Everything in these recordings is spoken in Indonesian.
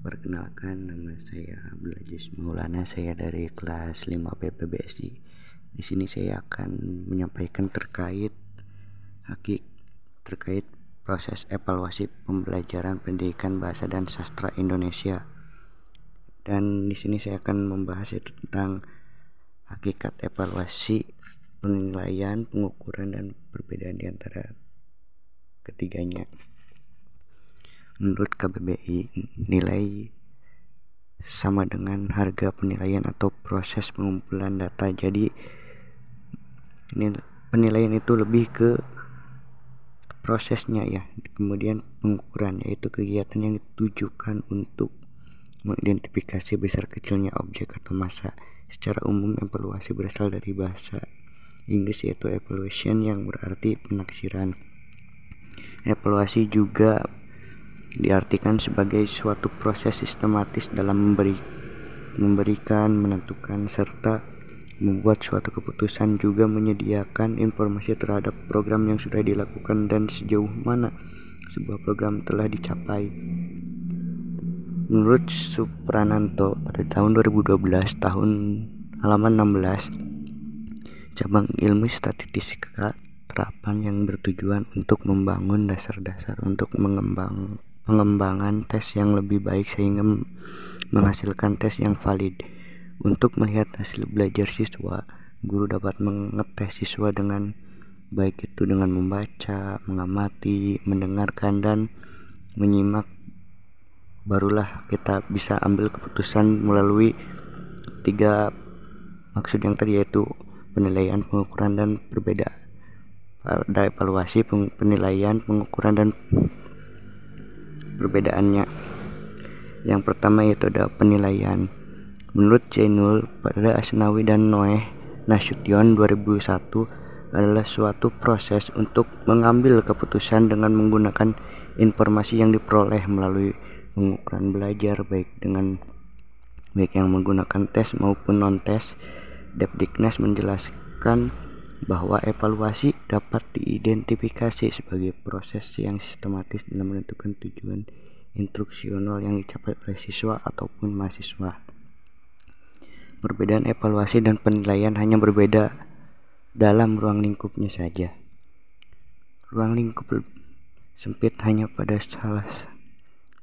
Perkenalkan, nama saya Abdul Aziz Maulana. Saya dari kelas 5 PPBSI. Di sini saya akan menyampaikan terkait proses evaluasi pembelajaran pendidikan bahasa dan sastra Indonesia. Dan di sini saya akan membahas tentang hakikat evaluasi, penilaian, pengukuran, dan perbedaan di antara ketiganya. Menurut KBBI, nilai sama dengan harga penilaian atau proses pengumpulan data. Jadi penilaian itu lebih ke prosesnya ya. Kemudian pengukuran yaitu kegiatan yang ditujukan untuk mengidentifikasi besar kecilnya objek atau massa. Secara umum evaluasi berasal dari bahasa Inggris yaitu evaluation yang berarti penaksiran. Evaluasi juga diartikan sebagai suatu proses sistematis dalam memberikan, menentukan, serta membuat suatu keputusan, juga menyediakan informasi terhadap program yang sudah dilakukan dan sejauh mana sebuah program telah dicapai. Menurut Suprananto pada tahun 2012, tahun halaman 16, cabang ilmu statistika terapan yang bertujuan untuk membangun dasar-dasar untuk pengembangan tes yang lebih baik sehingga menghasilkan tes yang valid. Untuk melihat hasil belajar siswa, guru dapat mengetes siswa dengan baik itu dengan membaca, mengamati, mendengarkan, dan menyimak. Barulah kita bisa ambil keputusan melalui 3 maksud yang tadi, yaitu penilaian, pengukuran, dan perbedaan. Pada evaluasi, penilaian, pengukuran, dan perbedaannya. Yang pertama yaitu ada penilaian. Menurut Jainul pada Asnawi dan Noeh Nasution 2001, adalah suatu proses untuk mengambil keputusan dengan menggunakan informasi yang diperoleh melalui pengukuran belajar baik yang menggunakan tes maupun non-tes. Depdiknas menjelaskan bahwa evaluasi dapat diidentifikasi sebagai proses yang sistematis dalam menentukan tujuan instruksional yang dicapai oleh siswa ataupun mahasiswa. Perbedaan evaluasi dan penilaian hanya berbeda dalam ruang lingkupnya saja. Ruang lingkup sempit hanya pada salah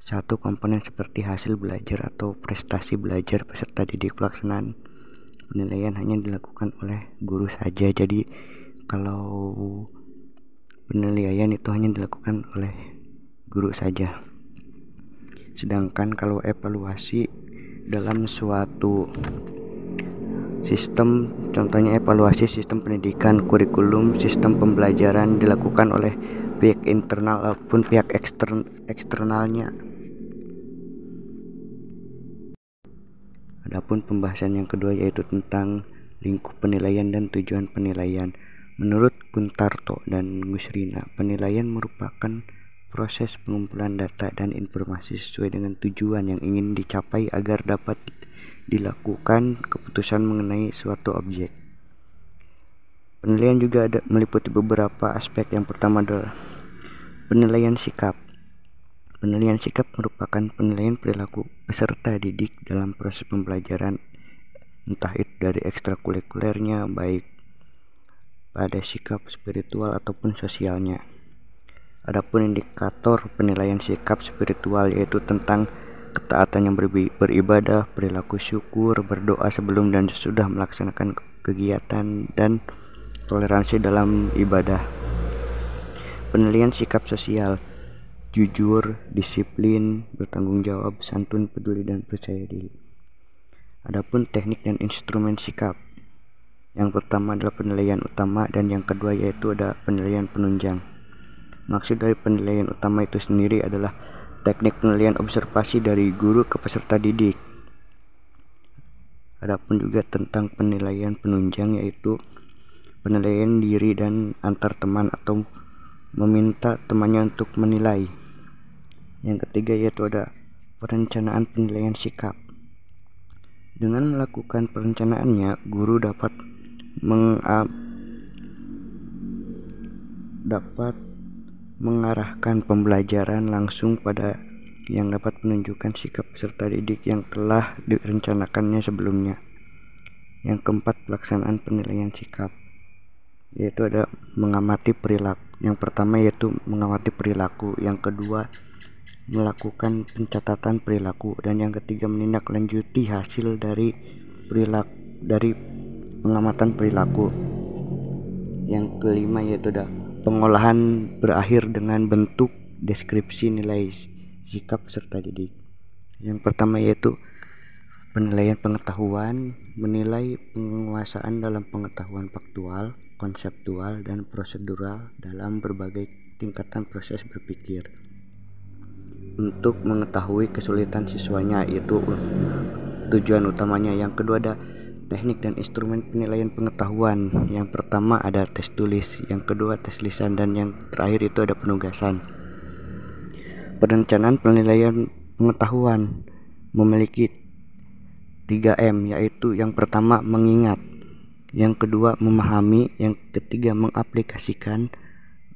satu komponen seperti hasil belajar atau prestasi belajar peserta didik. Pelaksanaan penilaian hanya dilakukan oleh guru saja. Jadi kalau penilaian itu hanya dilakukan oleh guru saja. Sedangkan kalau evaluasi dalam suatu sistem, contohnya evaluasi sistem pendidikan, kurikulum, sistem pembelajaran, dilakukan oleh pihak internal ataupun pihak eksternalnya. Adapun pembahasan yang kedua yaitu tentang lingkup penilaian dan tujuan penilaian. Menurut Kuntarto dan Gusrina, penilaian merupakan proses pengumpulan data dan informasi sesuai dengan tujuan yang ingin dicapai agar dapat dilakukan keputusan mengenai suatu objek. Penilaian juga meliputi beberapa aspek. Yang pertama adalah penilaian sikap. Penilaian sikap merupakan penilaian perilaku peserta didik dalam proses pembelajaran, entah itu dari ekstrakurikulernya, baik pada sikap spiritual ataupun sosialnya. Adapun indikator penilaian sikap spiritual yaitu tentang ketaatan yang beribadah, perilaku syukur, berdoa sebelum dan sesudah melaksanakan kegiatan, dan toleransi dalam ibadah. Penilaian sikap sosial: jujur, disiplin, bertanggung jawab, santun, peduli, dan percaya diri. Adapun teknik dan instrumen sikap, yang pertama adalah penilaian utama dan yang kedua yaitu ada penilaian penunjang. Maksud dari penilaian utama itu sendiri adalah teknik penilaian observasi dari guru ke peserta didik. Adapun juga tentang penilaian penunjang yaitu penilaian diri dan antar teman atau meminta temannya untuk menilai. Yang ketiga yaitu ada perencanaan penilaian sikap. Dengan melakukan perencanaannya, guru dapat mengarahkan pembelajaran langsung pada yang dapat menunjukkan sikap peserta didik yang telah direncanakannya sebelumnya. Yang keempat, pelaksanaan penilaian sikap, yaitu ada mengamati perilaku. Yang pertama yaitu mengamati perilaku, yang kedua melakukan pencatatan perilaku, dan yang ketiga menindaklanjuti hasil dari pengamatan perilaku. Yang kelima yaitu ada pengolahan berakhir dengan bentuk deskripsi nilai sikap peserta didik. Yang pertama yaitu penilaian pengetahuan, menilai penguasaan dalam pengetahuan faktual, konseptual, dan prosedural dalam berbagai tingkatan proses berpikir. Untuk mengetahui kesulitan siswanya, yaitu tujuan utamanya. Yang kedua ada teknik dan instrumen penilaian pengetahuan. Yang pertama ada tes tulis, yang kedua tes lisan, dan yang terakhir itu ada penugasan. Perencanaan penilaian pengetahuan memiliki 3M, yaitu yang pertama mengingat, yang kedua memahami, yang ketiga mengaplikasikan,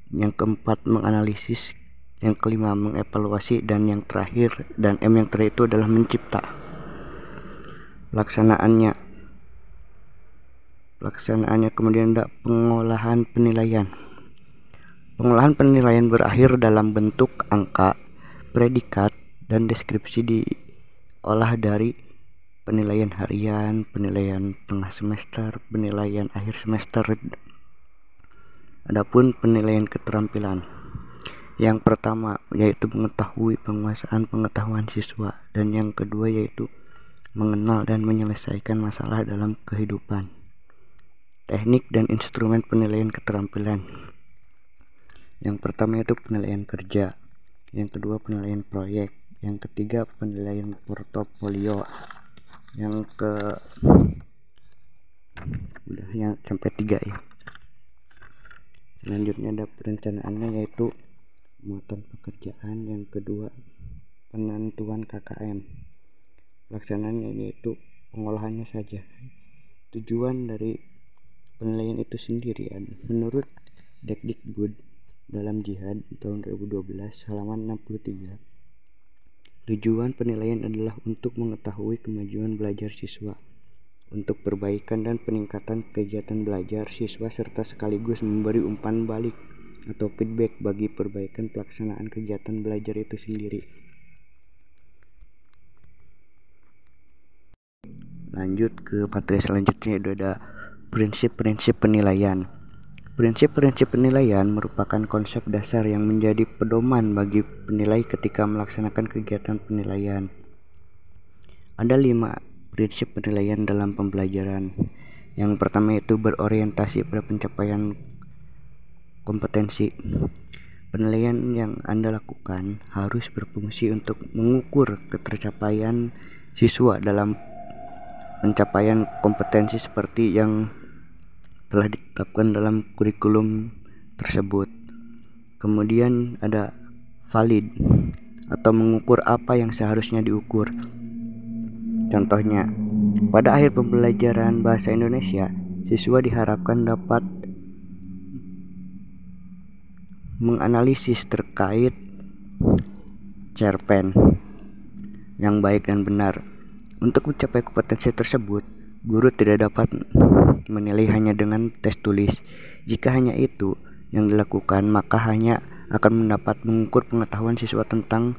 yang keempat menganalisis, yang kelima mengevaluasi, dan yang terakhir itu adalah mencipta. Pelaksanaannya kemudian ada pengolahan penilaian. Pengolahan penilaian berakhir dalam bentuk angka, predikat, dan deskripsi diolah dari penilaian harian, penilaian tengah semester, penilaian akhir semester. Adapun penilaian keterampilan, yang pertama yaitu mengetahui penguasaan pengetahuan siswa, dan yang kedua yaitu mengenal dan menyelesaikan masalah dalam kehidupan. Teknik dan instrumen penilaian keterampilan, yang pertama yaitu penilaian kerja, yang kedua penilaian proyek, yang ketiga penilaian portofolio, yang sampai 3 ya. Selanjutnya ada perencanaannya, yaitu muatan pekerjaan, yang kedua penentuan KKM. Pelaksanaannya yaitu pengolahannya saja. Tujuan dari penilaian itu sendiri menurut Dekdikbud dalam Jihad tahun 2012 halaman 63. Tujuan penilaian adalah untuk mengetahui kemajuan belajar siswa, untuk perbaikan dan peningkatan kegiatan belajar siswa, serta sekaligus memberi umpan balik atau feedback bagi perbaikan pelaksanaan kegiatan belajar itu sendiri. Lanjut ke materi selanjutnya, itu ada prinsip-prinsip penilaian. Prinsip-prinsip penilaian merupakan konsep dasar yang menjadi pedoman bagi penilai ketika melaksanakan kegiatan penilaian. Ada 5 prinsip penilaian dalam pembelajaran. Yang pertama yaitu berorientasi pada pencapaian kompetensi. Penilaian yang Anda lakukan harus berfungsi untuk mengukur ketercapaian siswa dalam pencapaian kompetensi seperti yang telah ditetapkan dalam kurikulum tersebut. Kemudian ada valid atau mengukur apa yang seharusnya diukur. Contohnya, pada akhir pembelajaran bahasa Indonesia, siswa diharapkan dapat menganalisis terkait cerpen yang baik dan benar. Untuk mencapai kompetensi tersebut, guru tidak dapat menilai hanya dengan tes tulis. Jika hanya itu yang dilakukan, maka hanya akan mendapat mengukur pengetahuan siswa tentang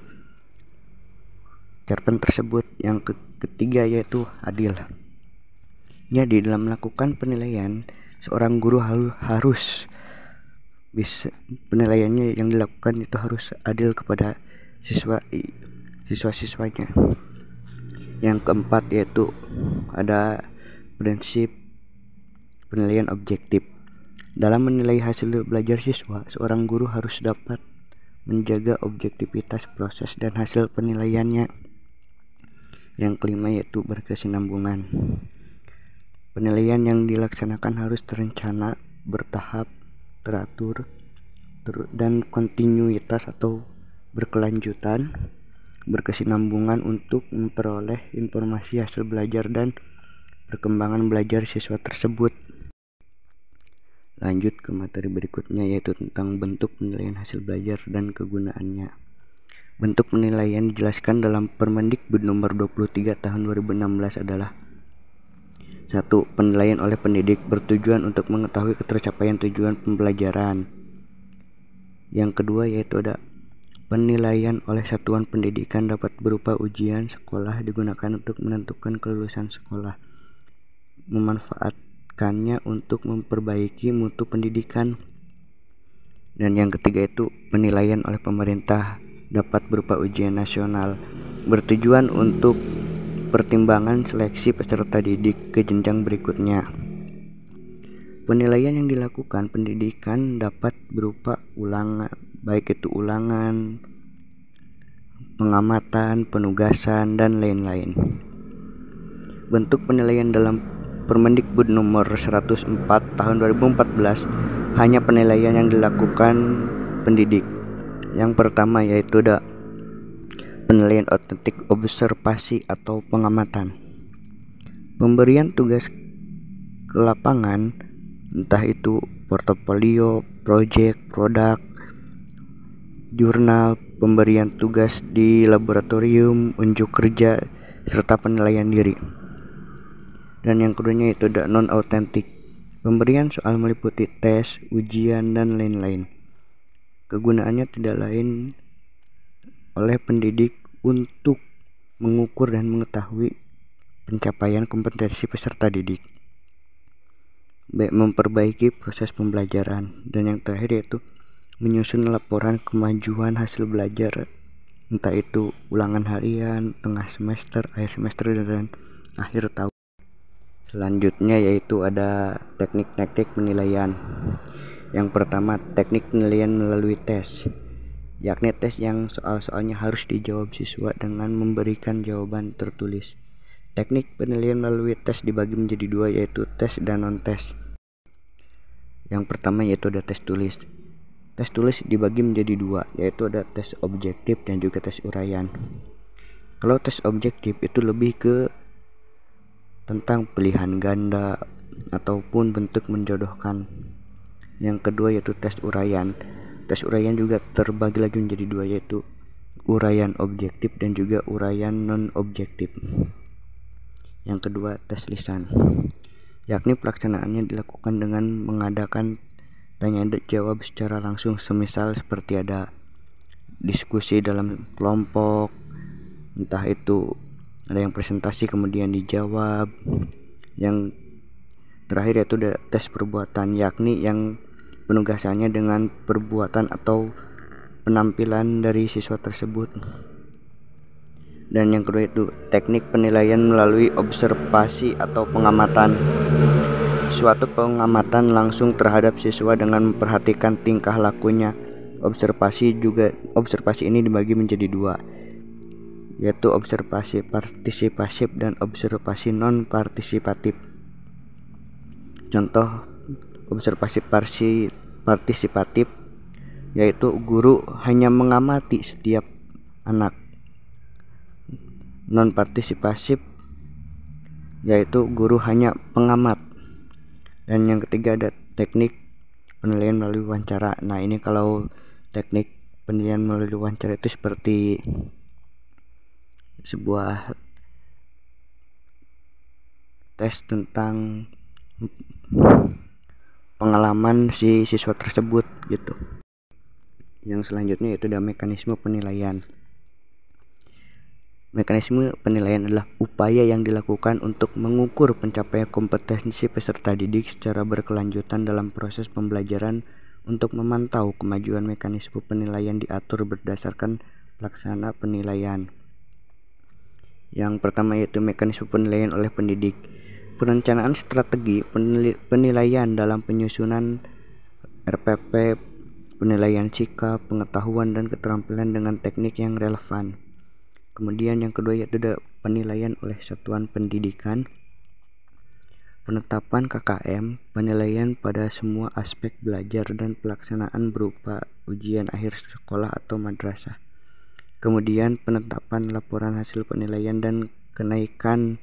cerpen tersebut. Yang ketiga yaitu adil. Jadi dalam melakukan penilaian, seorang guru harus bisa, penilaiannya yang dilakukan itu harus adil kepada siswa-siswanya. Yang keempat yaitu ada prinsip penilaian objektif. Dalam menilai hasil belajar siswa, seorang guru harus dapat menjaga objektivitas proses dan hasil penilaiannya. Yang kelima yaitu berkesinambungan. Penilaian yang dilaksanakan harus terencana, bertahap, teratur, dan kontinuitas atau berkelanjutan, berkesinambungan untuk memperoleh informasi hasil belajar dan perkembangan belajar siswa tersebut. Lanjut ke materi berikutnya, yaitu tentang bentuk penilaian hasil belajar dan kegunaannya. Bentuk penilaian dijelaskan dalam Permendikbud nomor 23 tahun 2016 adalah: 1. Penilaian oleh pendidik bertujuan untuk mengetahui ketercapaian tujuan pembelajaran. Yang kedua yaitu ada penilaian oleh satuan pendidikan dapat berupa ujian sekolah digunakan untuk menentukan kelulusan sekolah, memanfaatkannya untuk memperbaiki mutu pendidikan. Dan yang ketiga itu penilaian oleh pemerintah dapat berupa ujian nasional, bertujuan untuk pertimbangan seleksi peserta didik ke jenjang berikutnya. Penilaian yang dilakukan pendidikan dapat berupa ulangan, baik itu ulangan, pengamatan, penugasan, dan lain-lain. Bentuk penilaian dalam Permendikbud nomor 104 tahun 2014 hanya penilaian yang dilakukan pendidik. Yang pertama yaitu ada penilaian otentik observasi atau pengamatan. Pemberian tugas ke lapangan, entah itu portofolio, proyek, produk, jurnal, pemberian tugas di laboratorium, unjuk kerja, serta penilaian diri. Dan yang keduanya itu ada non-autentik. Pemberian soal meliputi tes, ujian, dan lain-lain. Kegunaannya tidak lain oleh pendidik untuk mengukur dan mengetahui pencapaian kompetensi peserta didik, baik memperbaiki proses pembelajaran. Dan yang terakhir yaitu menyusun laporan kemajuan hasil belajar, entah itu ulangan harian, tengah semester, akhir semester, dan akhir tahun. Selanjutnya yaitu ada teknik-teknik penilaian. Yang pertama, teknik penilaian melalui tes, yakni tes yang soal-soalnya harus dijawab siswa dengan memberikan jawaban tertulis. Teknik penilaian melalui tes dibagi menjadi dua, yaitu tes dan non-tes. Yang pertama yaitu ada tes tulis. Tes tulis dibagi menjadi dua, yaitu ada tes objektif dan juga tes uraian. Kalau tes objektif itu lebih ke tentang pilihan ganda ataupun bentuk menjodohkan. Yang kedua yaitu tes uraian. Tes uraian juga terbagi lagi menjadi dua, yaitu uraian objektif dan juga uraian non objektif. Yang kedua tes lisan, yakni pelaksanaannya dilakukan dengan mengadakan tanya jawab secara langsung, semisal seperti ada diskusi dalam kelompok, entah itu ada yang presentasi kemudian dijawab. Yang terakhir yaitu tes perbuatan, yakni yang penugasannya dengan perbuatan atau penampilan dari siswa tersebut. Dan yang kedua itu teknik penilaian melalui observasi atau pengamatan. Suatu pengamatan langsung terhadap siswa dengan memperhatikan tingkah lakunya. Observasi ini dibagi menjadi dua, yaitu observasi partisipatif dan observasi non partisipatif. Contoh observasi partisipatif yaitu guru hanya mengamati setiap anak. Non partisipatif yaitu guru hanya pengamat. Dan yang ketiga ada teknik penilaian melalui wawancara. Nah, ini kalau teknik penilaian melalui wawancara itu seperti sebuah tes tentang pengalaman si siswa tersebut gitu. Yang selanjutnya yaitu ada mekanisme penilaian. Mekanisme penilaian adalah upaya yang dilakukan untuk mengukur pencapaian kompetensi peserta didik secara berkelanjutan dalam proses pembelajaran. Untuk memantau kemajuan, mekanisme penilaian diatur berdasarkan pelaksana penilaian. Yang pertama yaitu mekanisme penilaian oleh pendidik. Perencanaan strategi penilaian dalam penyusunan RPP, penilaian sikap, pengetahuan, dan keterampilan dengan teknik yang relevan. Kemudian yang kedua yaitu ada penilaian oleh satuan pendidikan. Penetapan KKM, penilaian pada semua aspek belajar dan pelaksanaan berupa ujian akhir sekolah atau madrasah. Kemudian penetapan laporan hasil penilaian dan kenaikan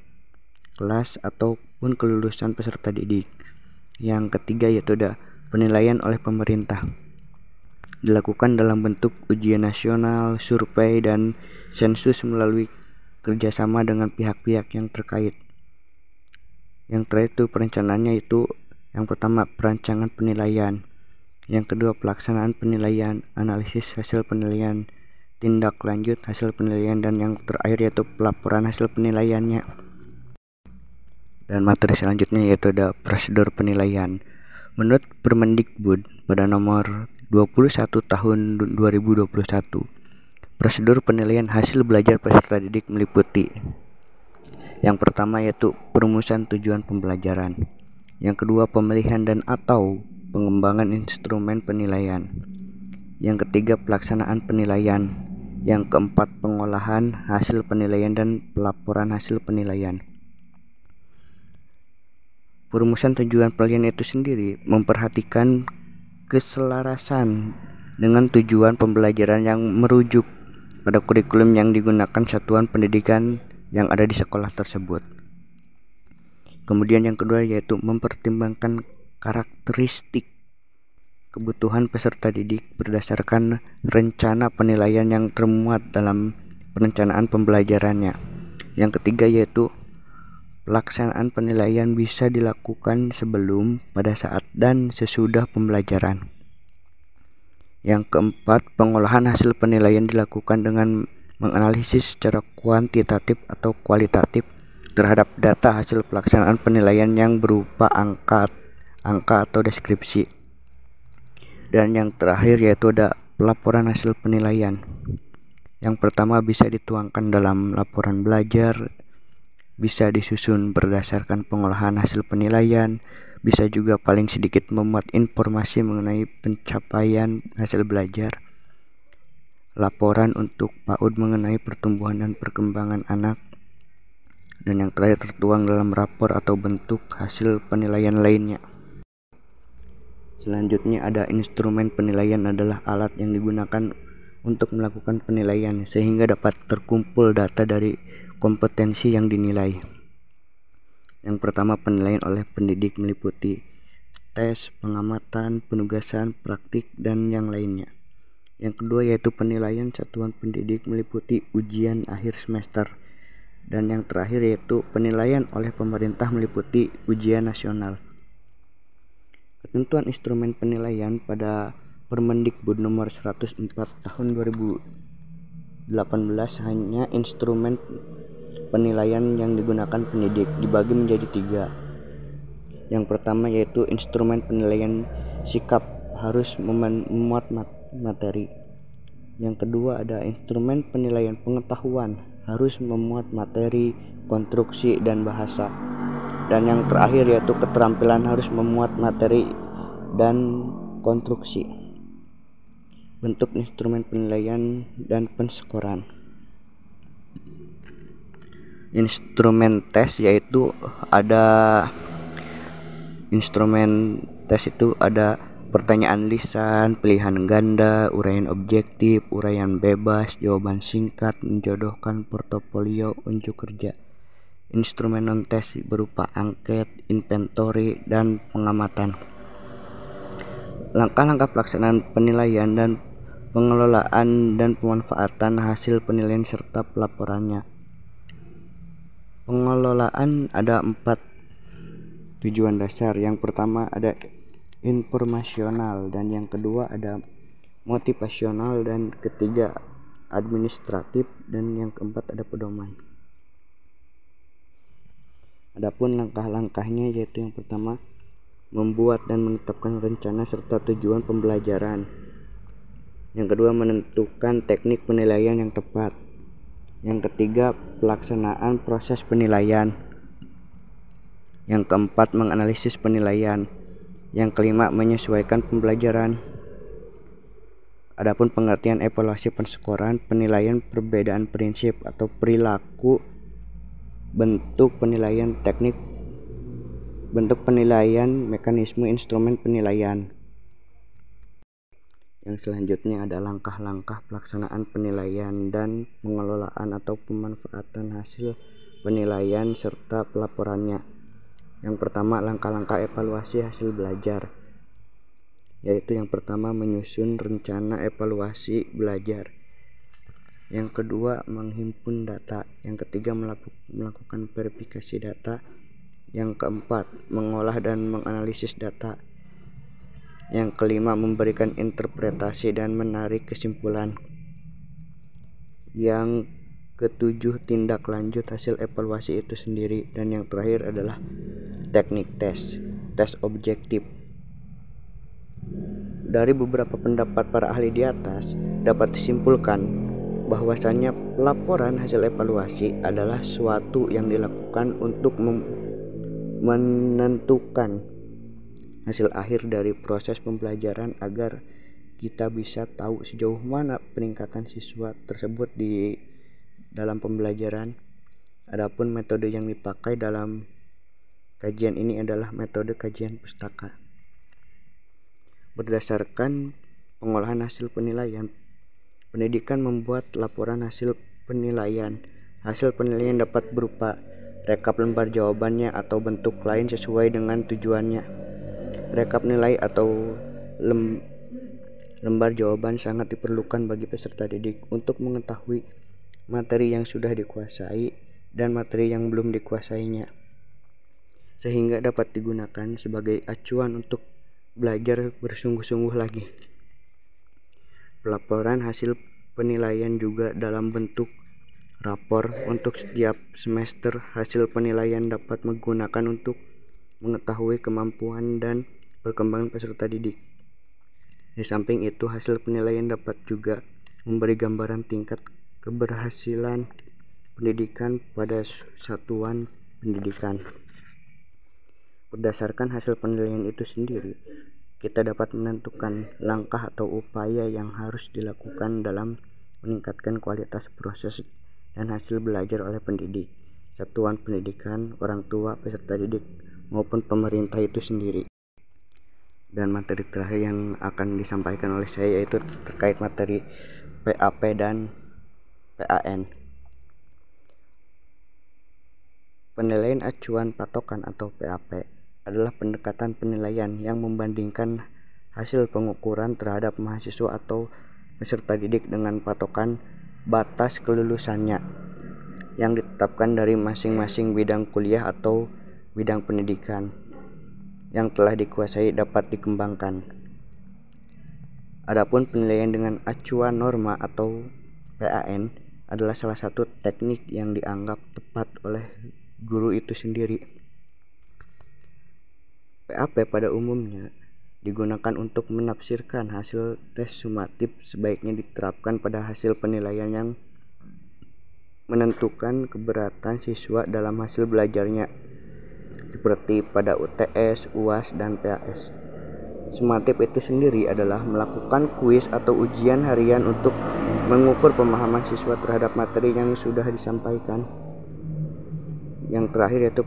kelas ataupun kelulusan peserta didik. Yang ketiga yaitu ada penilaian oleh pemerintah. dilakukan dalam bentuk ujian nasional, survei, dan sensus melalui kerjasama dengan pihak-pihak yang terkait. Yang terakhir itu perencanaannya, itu yang pertama perancangan penilaian, yang kedua pelaksanaan penilaian, analisis hasil penilaian, tindak lanjut hasil penilaian, dan yang terakhir yaitu pelaporan hasil penilaiannya. Dan materi selanjutnya yaitu ada prosedur penilaian. Menurut Permendikbud pada nomor 21 tahun 2021, prosedur penilaian hasil belajar peserta didik meliputi: yang pertama yaitu perumusan tujuan pembelajaran, yang kedua pemilihan dan atau pengembangan instrumen penilaian, yang ketiga pelaksanaan penilaian, yang keempat pengolahan hasil penilaian dan pelaporan hasil penilaian. Perumusan tujuan penilaian itu sendiri memperhatikan keselarasan dengan tujuan pembelajaran yang merujuk pada kurikulum yang digunakan satuan pendidikan yang ada di sekolah tersebut. Kemudian yang kedua yaitu mempertimbangkan karakteristik kebutuhan peserta didik berdasarkan rencana penilaian yang termuat dalam perencanaan pembelajarannya. Yang ketiga yaitu pelaksanaan penilaian bisa dilakukan sebelum, pada saat, dan sesudah pembelajaran. Yang keempat, pengolahan hasil penilaian dilakukan dengan menganalisis secara kuantitatif atau kualitatif terhadap data hasil pelaksanaan penilaian yang berupa angka atau deskripsi. Dan yang terakhir yaitu ada pelaporan hasil penilaian. Yang pertama bisa dituangkan dalam laporan belajar, bisa disusun berdasarkan pengolahan hasil penilaian, bisa juga paling sedikit memuat informasi mengenai pencapaian hasil belajar, laporan untuk PAUD mengenai pertumbuhan dan perkembangan anak, dan yang terakhir tertuang dalam rapor atau bentuk hasil penilaian lainnya. Selanjutnya ada instrumen penilaian, adalah alat yang digunakan untuk melakukan penilaian sehingga dapat terkumpul data dari kompetensi yang dinilai. Yang pertama, penilaian oleh pendidik meliputi tes, pengamatan, penugasan, praktik, dan yang lainnya. Yang kedua yaitu penilaian satuan pendidik meliputi ujian akhir semester. Dan yang terakhir yaitu penilaian oleh pemerintah meliputi ujian nasional. Ketentuan instrumen penilaian pada Permendikbud nomor 104 tahun 2018 hanya instrumen penilaian yang digunakan pendidik dibagi menjadi 3. Yang pertama yaitu instrumen penilaian sikap, harus memuat materi. Yang kedua ada instrumen penilaian pengetahuan, harus memuat materi, konstruksi, dan bahasa. Dan yang terakhir yaitu keterampilan, harus memuat materi dan konstruksi. Bentuk instrumen penilaian dan penskoran. Instrumen tes yaitu ada pertanyaan lisan, pilihan ganda, uraian objektif, uraian bebas, jawaban singkat, menjodohkan, portofolio, unjuk kerja. Instrumen non tes berupa angket, inventory, dan pengamatan. Langkah-langkah pelaksanaan penilaian dan pengelolaan dan pemanfaatan hasil penilaian serta pelaporannya. Pengelolaan ada 4 tujuan dasar. Yang pertama ada informasional, dan yang kedua ada motivasional, dan ketiga administratif, dan yang keempat ada pedoman. Adapun langkah-langkahnya yaitu yang pertama membuat dan menetapkan rencana serta tujuan pembelajaran. Yang kedua menentukan teknik penilaian yang tepat. Yang ketiga pelaksanaan proses penilaian. Yang keempat menganalisis penilaian. Yang kelima menyesuaikan pembelajaran. Adapun pengertian evaluasi penskoran, penilaian perbedaan prinsip atau perilaku, bentuk penilaian, teknik bentuk penilaian, mekanisme instrumen penilaian. Yang selanjutnya ada langkah-langkah pelaksanaan penilaian dan pengelolaan atau pemanfaatan hasil penilaian serta pelaporannya. Yang pertama langkah-langkah evaluasi hasil belajar. yaitu yang pertama menyusun rencana evaluasi belajar, yang kedua menghimpun data, yang ketiga melakukan verifikasi data, yang keempat mengolah dan menganalisis data, yang kelima memberikan interpretasi dan menarik kesimpulan, yang ketujuh tindak lanjut hasil evaluasi itu sendiri, dan yang terakhir adalah teknik tes objektif. Dari beberapa pendapat para ahli di atas dapat disimpulkan bahwasannya pelaporan hasil evaluasi adalah suatu yang dilakukan untuk menentukan hasil akhir dari proses pembelajaran agar kita bisa tahu sejauh mana peningkatan siswa tersebut di dalam pembelajaran. Adapun metode yang dipakai dalam kajian ini adalah metode kajian pustaka. Berdasarkan pengolahan hasil penilaian, pendidikan membuat laporan hasil penilaian. Hasil penilaian dapat berupa rekap lembar jawabannya atau bentuk lain sesuai dengan tujuannya. Rekap nilai atau lembar jawaban sangat diperlukan bagi peserta didik untuk mengetahui materi yang sudah dikuasai dan materi yang belum dikuasainya, sehingga dapat digunakan sebagai acuan untuk belajar bersungguh-sungguh lagi. Pelaporan hasil penilaian juga dalam bentuk rapor untuk setiap semester. Hasil penilaian dapat menggunakan untuk mengetahui kemampuan dan perkembangan peserta didik. Di samping itu, hasil penilaian dapat juga memberi gambaran tingkat keberhasilan pendidikan pada satuan pendidikan. Berdasarkan hasil penilaian itu sendiri, kita dapat menentukan langkah atau upaya yang harus dilakukan dalam meningkatkan kualitas proses dan hasil belajar oleh pendidik, satuan pendidikan, orang tua, peserta didik, maupun pemerintah itu sendiri. Dan materi terakhir yang akan disampaikan oleh saya yaitu terkait materi PAP dan PAN. Penilaian acuan patokan atau PAP adalah pendekatan penilaian yang membandingkan hasil pengukuran terhadap mahasiswa atau peserta didik dengan patokan batas kelulusannya yang ditetapkan dari masing-masing bidang kuliah atau bidang pendidikan yang telah dikuasai dapat dikembangkan. Adapun penilaian dengan acuan norma atau PAN adalah salah satu teknik yang dianggap tepat oleh guru itu sendiri. PAP pada umumnya digunakan untuk menafsirkan hasil tes sumatif, sebaiknya diterapkan pada hasil penilaian yang menentukan keberatan siswa dalam hasil belajarnya, seperti pada UTS, UAS, dan PAS. Sumatif itu sendiri adalah melakukan kuis atau ujian harian untuk mengukur pemahaman siswa terhadap materi yang sudah disampaikan. Yang terakhir yaitu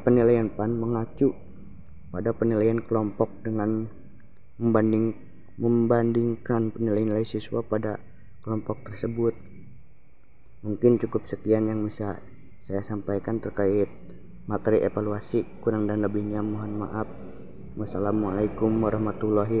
penilaian PAN mengacu pada penilaian kelompok dengan membandingkan nilai-nilai siswa pada kelompok tersebut. Mungkin cukup sekian yang bisa saya sampaikan terkait materi evaluasi. Kurang dan lebihnya mohon maaf. Wassalamualaikum warahmatullahi wabarakatuh.